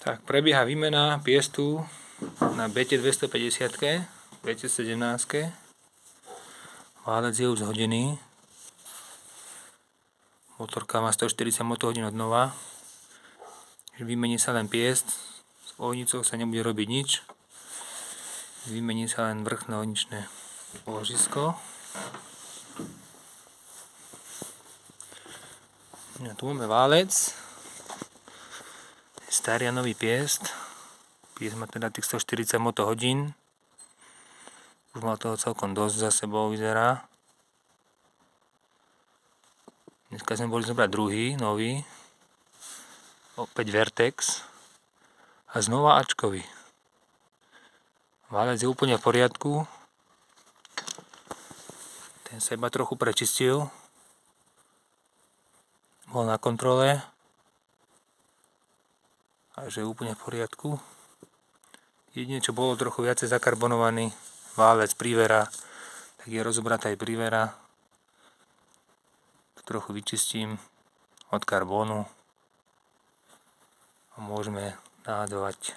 Tak, prebieha výmena piestu na BT250, BT17. Válec je už zhodený. Motorka má 140 motohodín od nova. Vymení sa len piest, s ohnicou sa nebude robiť nič. Vymení sa len vrchné ohničné ložisko. No, tu máme válec. Starý a nový piest. Piest má teda tých 140 motohodín. Už má toho celkom dosť za sebou, vyzerá. Dneska sme boli zobrať druhý, nový. Opäť Vertex. A znova Ačkový. Válec je úplne v poriadku. Ten sa iba trochu prečistil. Bol na kontrole. Takže je úplne v poriadku. Jedine, čo bolo trochu viacej zakarbonovaný válec prívera, tak je rozobratá aj prívera. Trochu vyčistím od karbónu a môžeme nahadzovať